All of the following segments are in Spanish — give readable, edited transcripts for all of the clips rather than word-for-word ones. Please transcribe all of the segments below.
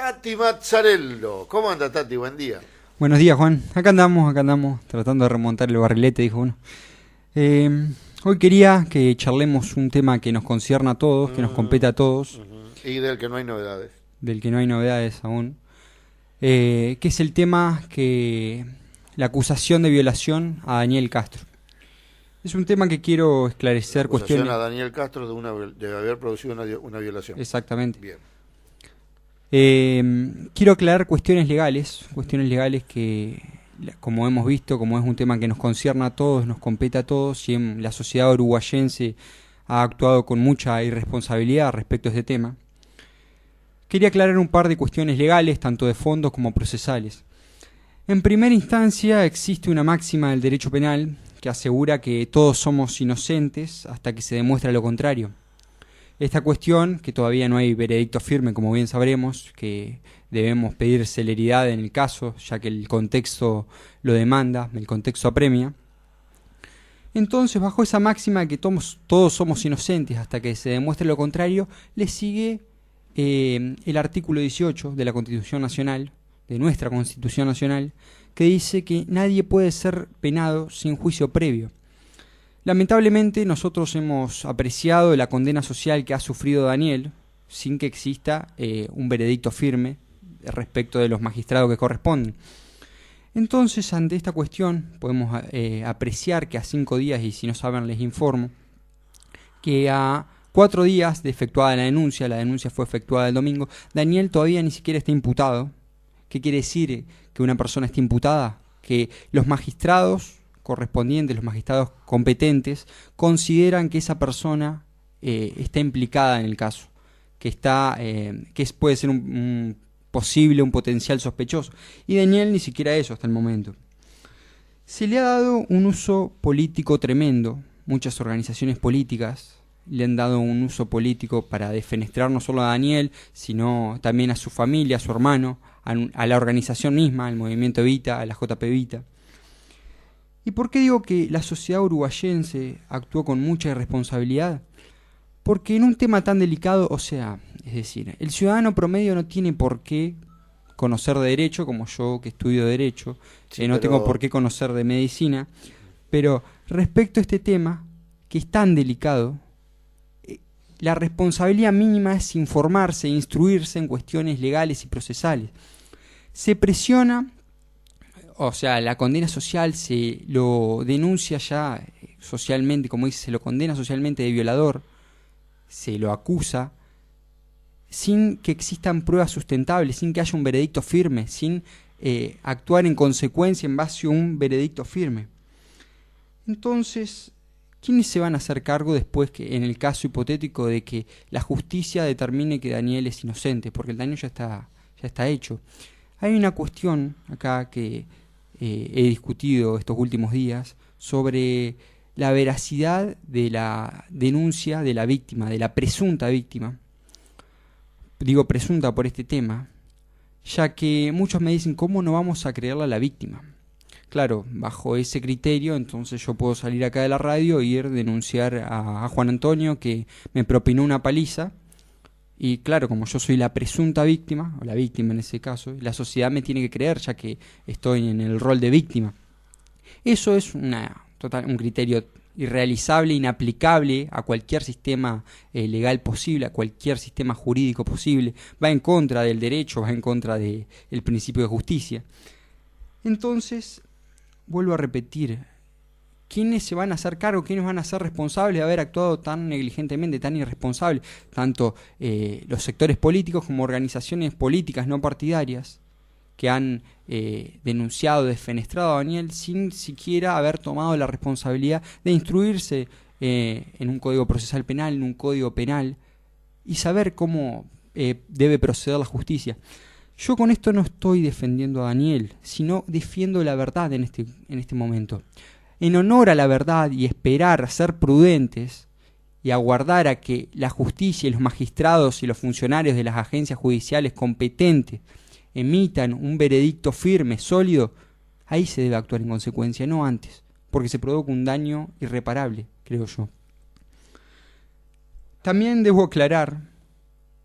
Tati Mazzarello. ¿Cómo anda, Tati? Buen día. Buenos días, Juan. Acá andamos, tratando de remontar el barrilete, dijo uno. Hoy quería que charlemos un tema que nos concierne a todos, que nos compete a todos. Y del que no hay novedades. Del que no hay novedades aún. Que es el tema que... la acusación de violación a Daniel Castro. Es un tema que quiero esclarecer cuestiones... a Daniel Castro de haber producido una violación. Exactamente. Bien. Quiero aclarar cuestiones legales que, como hemos visto, como es un tema que nos concierne a todos, nos compete a todos, y la sociedad uruguayense ha actuado con mucha irresponsabilidad respecto a este tema. Quería aclarar un par de cuestiones legales, tanto de fondo como procesales. En primera instancia, existe una máxima del derecho penal que asegura que todos somos inocentes hasta que se demuestre lo contrario. Esta cuestión, que todavía no hay veredicto firme, como bien sabremos, que debemos pedir celeridad en el caso, ya que el contexto lo demanda, el contexto apremia. Entonces, bajo esa máxima de que todos somos inocentes hasta que se demuestre lo contrario, le sigue el artículo 18 de la Constitución Nacional, de nuestra Constitución Nacional, que dice que nadie puede ser penado sin juicio previo. Lamentablemente nosotros hemos apreciado la condena social que ha sufrido Daniel sin que exista un veredicto firme respecto de los magistrados que corresponden. Entonces, ante esta cuestión podemos apreciar que a 5 días, y si no saben les informo, que a 4 días de efectuada la denuncia fue efectuada el domingo, Daniel todavía ni siquiera está imputado. ¿Qué quiere decir que una persona esté imputada? Que los magistrados correspondientes, los magistrados competentes, consideran que esa persona está implicada en el caso, que puede ser un potencial sospechoso. Y Daniel ni siquiera eso hasta el momento. Se le ha dado un uso político tremendo. Muchas organizaciones políticas le han dado un uso político para defenestrar no solo a Daniel, sino también a su familia, a su hermano, a la organización misma, al movimiento Evita, a la JP Evita. ¿Y por qué digo que la sociedad uruguayense actuó con mucha irresponsabilidad? Porque en un tema tan delicado, es decir, el ciudadano promedio no tiene por qué conocer de derecho, como yo que estudio derecho, no tengo por qué conocer de medicina, pero respecto a este tema, que es tan delicado, la responsabilidad mínima es informarse, instruirse en cuestiones legales y procesales. Se presiona... la condena social se lo denuncia ya socialmente, como dice, se lo condena socialmente de violador, se lo acusa, sin que existan pruebas sustentables, sin que haya un veredicto firme, sin actuar en consecuencia en base a un veredicto firme. Entonces, ¿quiénes se van a hacer cargo después que, en el caso hipotético de que la justicia determine que Daniel es inocente? Porque el daño ya está hecho. Hay una cuestión acá que he discutido estos últimos días sobre la veracidad de la denuncia de la víctima, de la presunta víctima. Digo presunta por este tema, ya que muchos me dicen, ¿cómo no vamos a creerle a la víctima? Claro, bajo ese criterio, entonces yo puedo salir acá de la radio e ir a denunciar a Juan Antonio que me propinó una paliza. Y claro, como yo soy la presunta víctima, o la víctima en ese caso, la sociedad me tiene que creer ya que estoy en el rol de víctima. Eso es un criterio irrealizable, inaplicable a cualquier sistema legal posible, a cualquier sistema jurídico posible. Va en contra del derecho, va en contra del principio de justicia. Entonces, vuelvo a repetir, ¿quiénes se van a hacer cargo? ¿Quiénes van a ser responsables de haber actuado tan negligentemente, tan irresponsable? Tanto los sectores políticos como organizaciones políticas no partidarias que han denunciado, defenestrado a Daniel sin siquiera haber tomado la responsabilidad de instruirse en un código procesal penal, en un código penal, y saber cómo debe proceder la justicia. Yo con esto no estoy defendiendo a Daniel, sino defiendo la verdad en este momento. En honor a la verdad y esperar ser prudentes y aguardar a que la justicia y los magistrados y los funcionarios de las agencias judiciales competentes emitan un veredicto firme, sólido, ahí se debe actuar en consecuencia, no antes, porque se provoca un daño irreparable, creo yo. También debo aclarar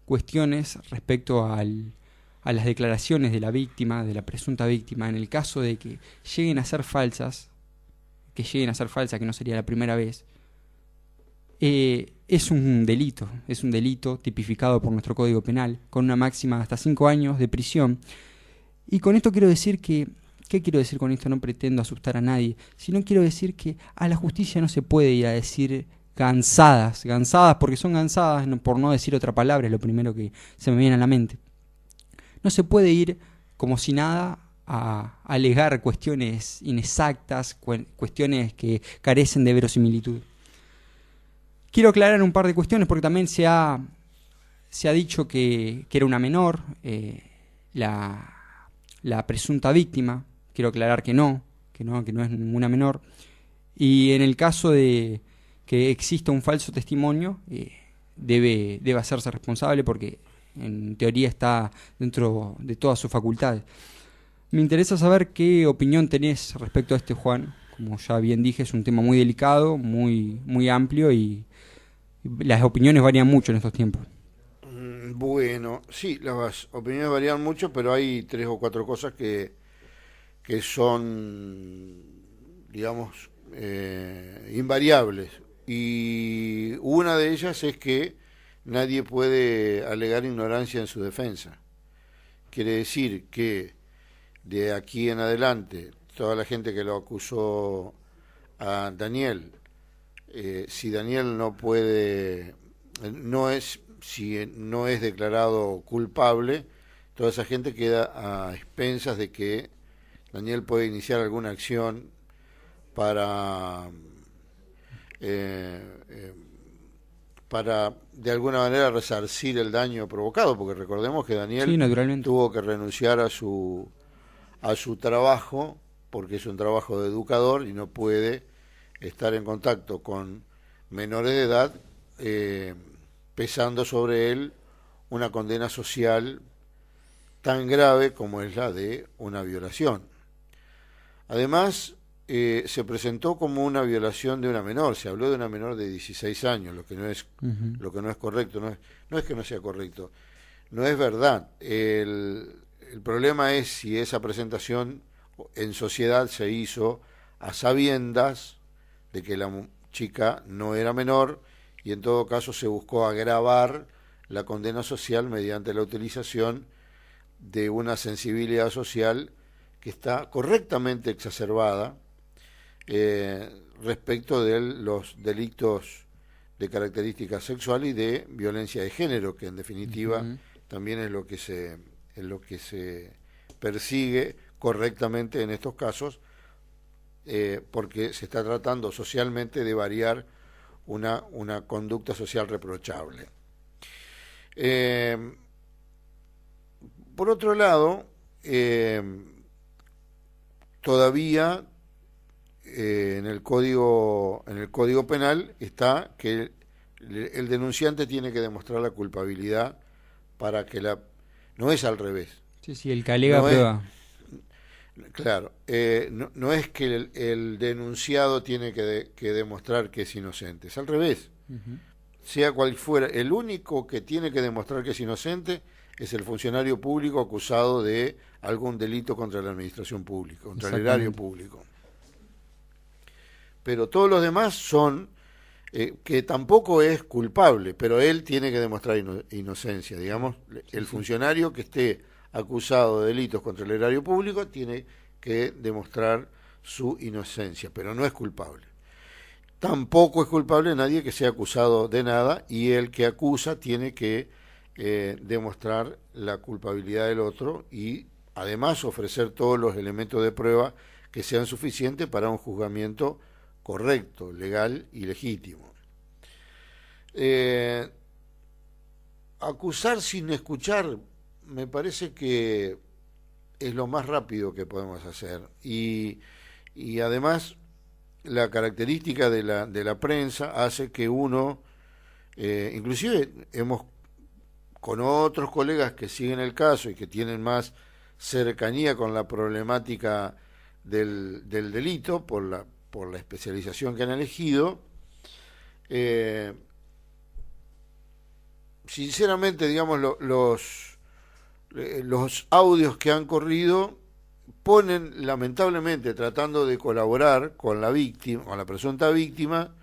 cuestiones respecto a a las declaraciones de la víctima, de la presunta víctima, en el caso de que lleguen a ser falsas, que no sería la primera vez, es un delito tipificado por nuestro Código Penal, con una máxima de hasta 5 años de prisión. Y con esto quiero decir que, ¿qué quiero decir con esto? No pretendo asustar a nadie, sino quiero decir que a la justicia no se puede ir a decir gansadas porque son gansadas, por no decir otra palabra, es lo primero que se me viene a la mente. No se puede ir como si nada a alegar cuestiones inexactas, cuestiones que carecen de verosimilitud. Quiero aclarar un par de cuestiones porque también se ha dicho que era una menor la presunta víctima. Quiero aclarar que no es ninguna menor. Y en el caso de que exista un falso testimonio, debe hacerse responsable porque en teoría está dentro de todas sus facultades. Me interesa saber qué opinión tenés respecto a este, Juan. Como ya bien dije, es un tema muy delicado, muy, muy amplio y las opiniones varían mucho en estos tiempos. Bueno, sí, las opiniones varían mucho, pero hay 3 o 4 cosas que son, digamos, invariables. Y una de ellas es que nadie puede alegar ignorancia en su defensa. Quiere decir que de aquí en adelante, toda la gente que lo acusó a Daniel, si Daniel si no es declarado culpable, toda esa gente queda a expensas de que Daniel puede iniciar alguna acción para de alguna manera resarcir el daño provocado, porque recordemos que Daniel tuvo que renunciar a su trabajo, porque es un trabajo de educador y no puede estar en contacto con menores de edad, pesando sobre él una condena social tan grave como es la de una violación. Además, se presentó como una violación de una menor, se habló de una menor de 16 años, lo que no es correcto, no es que no sea correcto, no es verdad. El problema es si esa presentación en sociedad se hizo a sabiendas de que la chica no era menor y en todo caso se buscó agravar la condena social mediante la utilización de una sensibilidad social que está correctamente exacerbada respecto de los delitos de característica sexual y de violencia de género, que en definitiva también es lo que se persigue correctamente en estos casos, porque se está tratando socialmente de variar una conducta social reprochable. Por otro lado, todavía en el código penal está que el denunciante tiene que demostrar la culpabilidad para que no es al revés. Sí, el que alega prueba. Claro, no es que el denunciado tiene que demostrar que es inocente, es al revés. Sea cual fuera, el único que tiene que demostrar que es inocente es el funcionario público acusado de algún delito contra la administración pública, contra el erario público. Pero todos los demás son, que tampoco es culpable, pero él tiene que demostrar inocencia, digamos. El funcionario que esté acusado de delitos contra el erario público tiene que demostrar su inocencia, pero no es culpable. Tampoco es culpable nadie que sea acusado de nada, y el que acusa tiene que demostrar la culpabilidad del otro y además ofrecer todos los elementos de prueba que sean suficientes para un juzgamiento correcto, legal y legítimo. Acusar sin escuchar me parece que es lo más rápido que podemos hacer, y además la característica de la prensa hace que uno, inclusive con otros colegas que siguen el caso y que tienen más cercanía con la problemática del delito por la especialización que han elegido, sinceramente, digamos, los audios que han corrido ponen, lamentablemente, tratando de colaborar con la víctima, con la presunta víctima,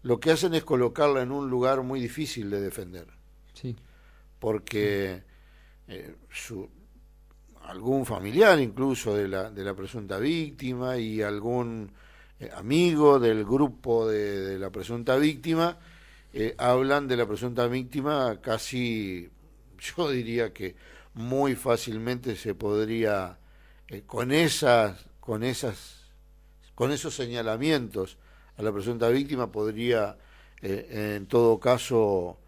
lo que hacen es colocarla en un lugar muy difícil de defender. Sí. Porque algún familiar incluso de la presunta víctima y algún amigo del grupo de la presunta víctima hablan de la presunta víctima casi, yo diría que muy fácilmente se podría, con esos señalamientos a la presunta víctima, podría en todo caso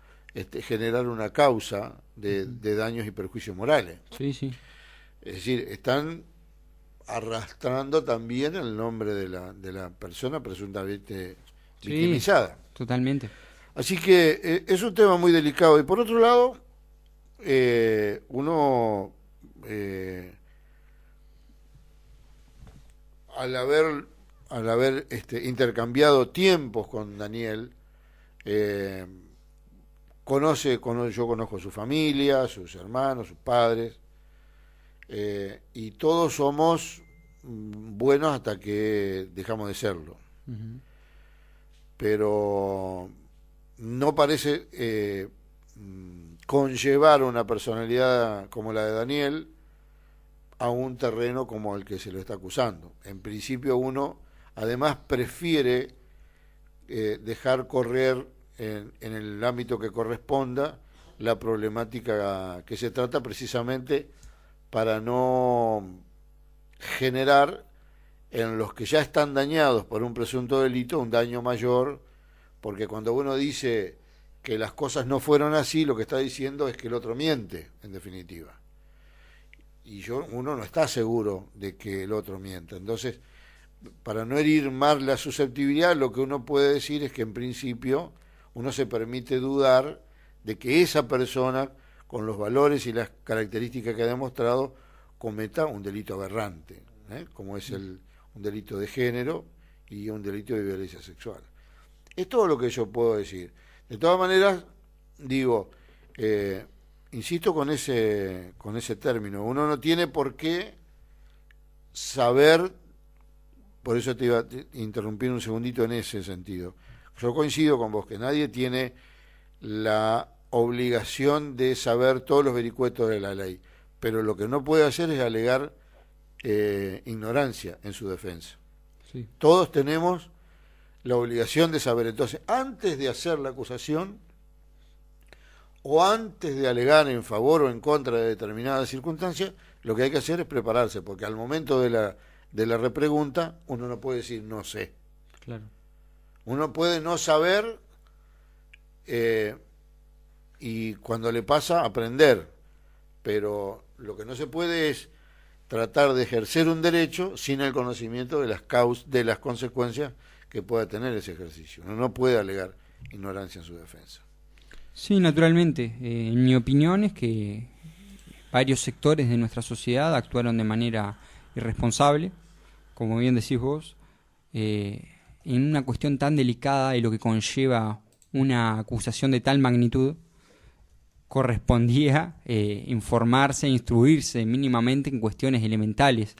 generar una causa de daños y perjuicios morales. Sí, sí. Es decir, están arrastrando también el nombre de la persona presuntamente victimizada. Sí, totalmente. Así que es un tema muy delicado. Y por otro lado, uno, al haber intercambiado tiempos con Daniel, yo conozco su familia, sus hermanos, sus padres, y todos somos buenos hasta que dejamos de serlo. Uh-huh. Pero no parece conllevar una personalidad como la de Daniel a un terreno como el que se lo está acusando. En principio uno además prefiere dejar correr en el ámbito que corresponda la problemática que se trata, precisamente para no generar en los que ya están dañados por un presunto delito un daño mayor, porque cuando uno dice que las cosas no fueron así, lo que está diciendo es que el otro miente, en definitiva. Y uno no está seguro de que el otro mienta. Entonces, para no herir más la susceptibilidad, lo que uno puede decir es que en principio uno se permite dudar de que esa persona, con los valores y las características que ha demostrado, cometa un delito aberrante, como es un delito de género y un delito de violencia sexual. Es todo lo que yo puedo decir. De todas maneras, digo, insisto con ese término, uno no tiene por qué saber, por eso te iba a interrumpir un segundito en ese sentido. Yo coincido con vos que nadie tiene la obligación de saber todos los vericuetos de la ley, pero lo que no puede hacer es alegar ignorancia en su defensa. Sí. Todos tenemos la obligación de saber. Entonces, antes de hacer la acusación o antes de alegar en favor o en contra de determinadas circunstancias, lo que hay que hacer es prepararse, porque al momento de la repregunta uno no puede decir no sé. Claro. Uno puede no saber y cuando le pasa aprender, pero lo que no se puede es tratar de ejercer un derecho sin el conocimiento de las consecuencias que pueda tener ese ejercicio. Uno no puede alegar ignorancia en su defensa. Sí, naturalmente. En mi opinión es que varios sectores de nuestra sociedad actuaron de manera irresponsable, como bien decís vos, en una cuestión tan delicada y lo que conlleva una acusación de tal magnitud. Correspondía informarse, instruirse mínimamente en cuestiones elementales.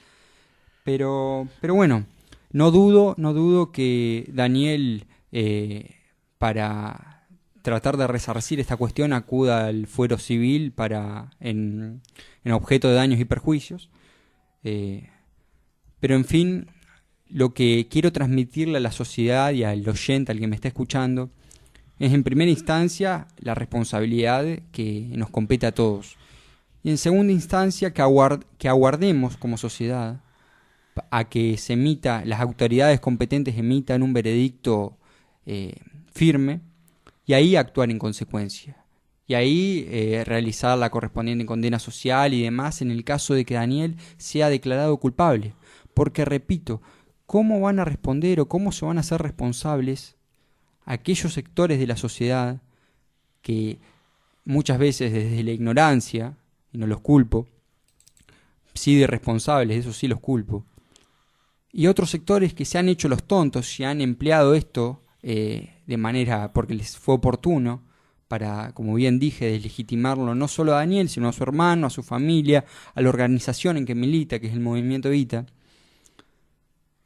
Pero bueno, no dudo que Daniel, para tratar de resarcir esta cuestión, acuda al fuero civil en objeto de daños y perjuicios. Pero en fin, lo que quiero transmitirle a la sociedad y al oyente, al que me está escuchando, es en primera instancia la responsabilidad que nos compete a todos. Y en segunda instancia que aguardemos como sociedad a que las autoridades competentes emitan un veredicto firme y ahí actuar en consecuencia. Y ahí realizar la correspondiente condena social y demás en el caso de que Daniel sea declarado culpable. Porque, repito, ¿cómo van a responder o cómo se van a hacer responsables aquellos sectores de la sociedad que muchas veces desde la ignorancia, y no los culpo, sí de responsables, eso sí los culpo, y otros sectores que se han hecho los tontos y han empleado esto de manera porque les fue oportuno para, como bien dije, deslegitimarlo no solo a Daniel, sino a su hermano, a su familia, a la organización en que milita, que es el Movimiento Evita,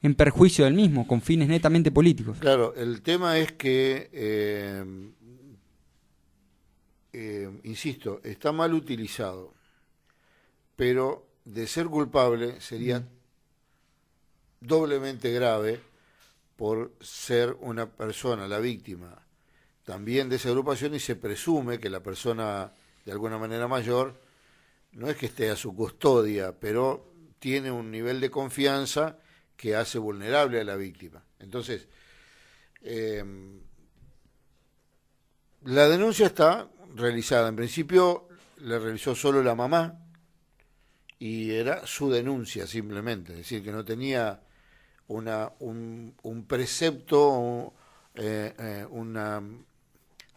en perjuicio del mismo, con fines netamente políticos. Claro, el tema es que, insisto, está mal utilizado, pero de ser culpable sería doblemente grave por ser una persona, la víctima, también de esa agrupación, y se presume que la persona de alguna manera mayor no es que esté a su custodia, pero tiene un nivel de confianza que hace vulnerable a la víctima. Entonces, la denuncia está realizada. En principio la realizó solo la mamá y era su denuncia simplemente, es decir, que no tenía un precepto,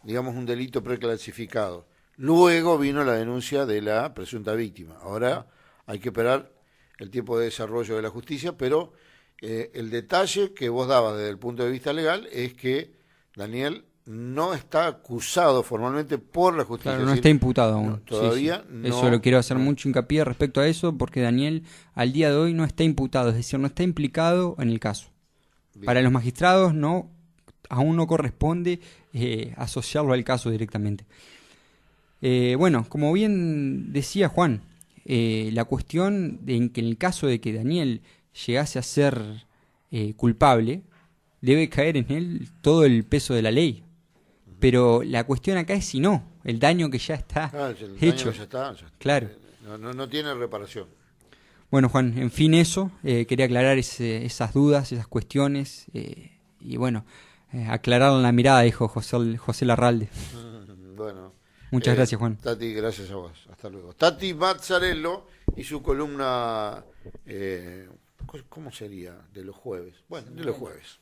digamos, un delito preclasificado. Luego vino la denuncia de la presunta víctima. Ahora hay que esperar el tiempo de desarrollo de la justicia, pero el detalle que vos dabas desde el punto de vista legal es que Daniel no está acusado formalmente por la justicia. Claro, no está imputado aún. No, todavía sí. no. Eso lo quiero hacer mucho hincapié respecto a eso, porque Daniel al día de hoy no está imputado, es decir, no está implicado en el caso. Bien. Para los magistrados aún no corresponde asociarlo al caso directamente. Bueno, como bien decía Juan, la cuestión en que en el caso de que Daniel llegase a ser culpable, debe caer en él todo el peso de la ley. Pero la cuestión acá es si no, el daño que ya está hecho. Daño que ya está. Claro. No tiene reparación. Bueno, Juan, en fin eso, quería aclarar esas dudas, esas cuestiones, y bueno, aclarar la mirada, dijo José Larralde. Bueno. Muchas gracias, Juan. Tati, gracias a vos. Hasta luego. Tati Mazzarello y su columna, ¿cómo sería? De los jueves. Bueno, de los jueves.